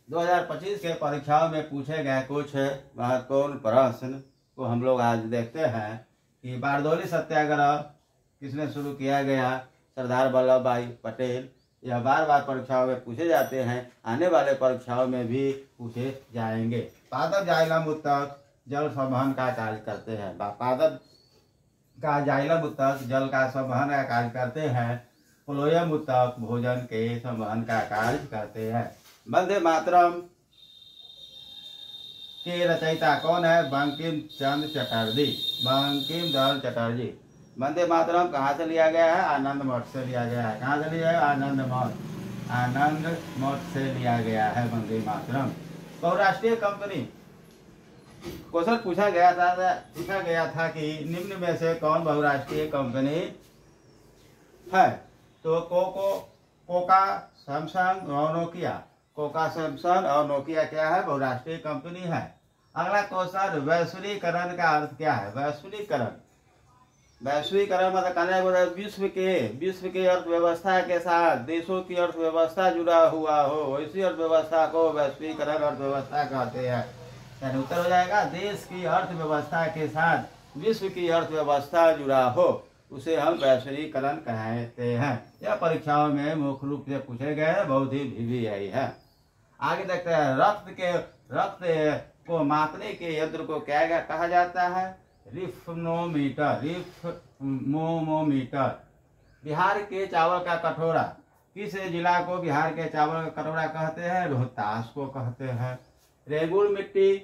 2025 के परीक्षाओं में पूछे गए कुछ महत्वपूर्ण प्रश्न को हम लोग आज देखते हैं कि बारदौली सत्याग्रह किसने शुरू किया गया? सरदार वल्लभ भाई पटेल। यह बार बार परीक्षाओं में पूछे जाते हैं, आने वाले परीक्षाओं में भी पूछे जाएंगे। पादप जाइलम ऊतक जल संवहन का कार्य करते हैं। पादप का जाइलम ऊतक जल का संवहन का कार्य करते हैं। फ्लोएम ऊतक भोजन के संवहन का कार्य करते हैं। वंदे मातरम के रचयिता कौन है? बंकिम चंद्र चटर्जी। बंकिम चंद्र चटर्जी। वंदे मातरम कहाँ से लिया गया है? आनंद मठ से लिया गया है। कहाँ से लिया है? आनंद मठ। आनंद मठ से लिया गया है वंदे मातरम। बहुराष्ट्रीय कंपनी क्वेश्चन पूछा गया था कि निम्न में से कौन बहुराष्ट्रीय कंपनी है? तो कोका, सैमसंग और नोकिया। कोका, सैमसंग और नोकिया क्या है? बहुराष्ट्रीय कंपनी है। अगला क्वेश्चन, वैश्वीकरण का अर्थ क्या है? वैश्वीकरण मतलब कहना विश्व के अर्थव्यवस्था के साथ देशों की अर्थव्यवस्था जुड़ा हुआ हो, इसी अर्थव्यवस्था को वैश्वीकरण अर्थव्यवस्था कहते हैं। यानी उत्तर हो जाएगा, देश की अर्थव्यवस्था के साथ विश्व की अर्थव्यवस्था जुड़ा हो, उसे हम वैश्वीकरण कहते हैं। यह परीक्षाओं में मुख्य रूप से पूछे गए, बहुत ही VVI है। आगे देखते हैं, रक्त को मापने के यंत्र को क्या कहा जाता है? रिफ्मोमीटर। बिहार के चावल का कटोरा, किस जिला को बिहार के चावल का कटोरा कहते हैं? रोहतास को कहते हैं। रेगुल मिट्टी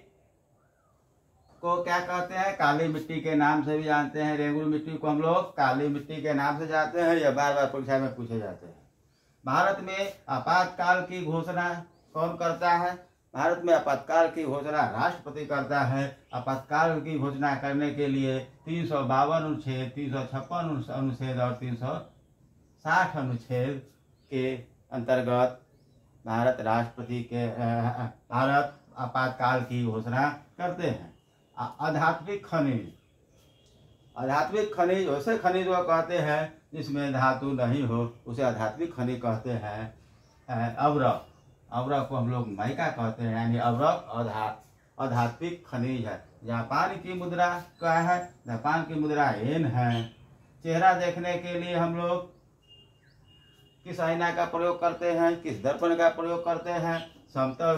को क्या कहते हैं? काली मिट्टी के नाम से भी जानते हैं। रेगुल मिट्टी को हम लोग काली मिट्टी के नाम से जानते हैं। यह बार बार परीक्षा में पूछे जाते हैं। भारत में आपातकाल की घोषणा कौन करता है? भारत में आपातकाल की घोषणा राष्ट्रपति करता है। आपातकाल की घोषणा करने के लिए 352 अनुच्छेद, 356 अनुच्छेद और 360 अनुच्छेद के अंतर्गत भारत आपातकाल की घोषणा करते हैं। आध्यात्मिक खनिज वैसे खनिज को कहते हैं जिसमें धातु नहीं हो, उसे आध्यात्मिक खनिज कहते हैं। अवरक को हम लोग माइका कहते हैं, यानी अवरक आध्यात्मिक खनिज है। जापान की मुद्रा क्या है? जापान की मुद्रा येन है। चेहरा देखने के लिए हम लोग किस आईना का प्रयोग करते हैं? किस दर्पण का प्रयोग करते हैं? समतल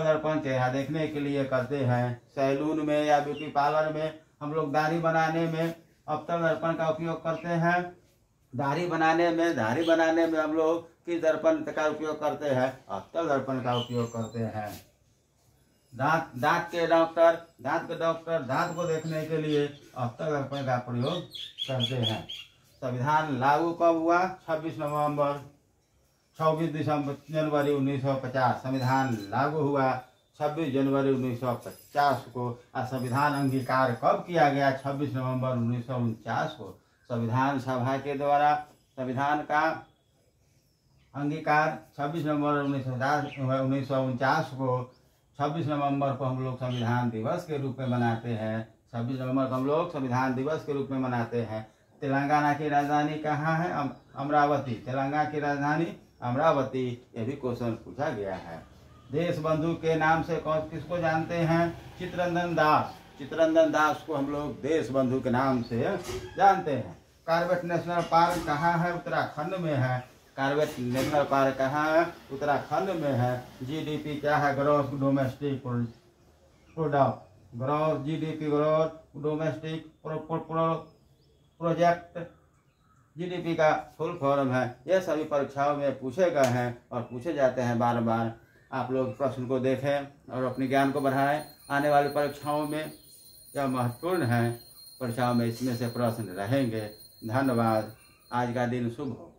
दर्पण चेहरा देखने के लिए करते हैं। सैलून में या ब्यूटी पार्लर में हम लोग दाढ़ी बनाने में अवतल दर्पण का उपयोग करते हैं। दाढ़ी बनाने में हम लोग किस दर्पण का उपयोग करते हैं? अवतल दर्पण का उपयोग करते हैं। दांत के डॉक्टर दांत को देखने के लिए अवतल दर्पण का प्रयोग करते हैं। संविधान लागू कब हुआ? 26 जनवरी 1950 संविधान लागू हुआ 26 जनवरी 1950 को। संविधान अंगीकार कब किया गया? 26 नवंबर 1949 को। संविधान सभा के द्वारा संविधान का अंगीकार 26 नवंबर 1949 को। 26 नवंबर को हम लोग संविधान दिवस के रूप में मनाते हैं। 26 नवंबर को हम लोग संविधान दिवस के रूप में मनाते हैं। तेलंगाना की राजधानी कहाँ है? अमरावती। तेलंगाना की राजधानी अमरावती। यह भी क्वेश्चन पूछा गया है। देश बंधु के नाम से किसको जानते हैं? चित्तरंजन दास को हम लोग देश बंधु के नाम से जानते हैं। कॉर्बेट नेशनल पार्क कहाँ है? उत्तराखंड में है। कॉर्बेट नेशनल पार्क कहाँ है? उत्तराखंड में है। GDP क्या है? Gross domestic product. Gross domestic project GDP का फुल फॉर्म है। यह सभी परीक्षाओं में पूछे गए हैं और पूछे जाते हैं बार बार। आप लोग प्रश्न को देखें और अपने ज्ञान को बढ़ाएं। आने वाली परीक्षाओं में यह महत्वपूर्ण है। परीक्षाओं में इसमें से प्रश्न रहेंगे। धन्यवाद। आज का दिन शुभ हो।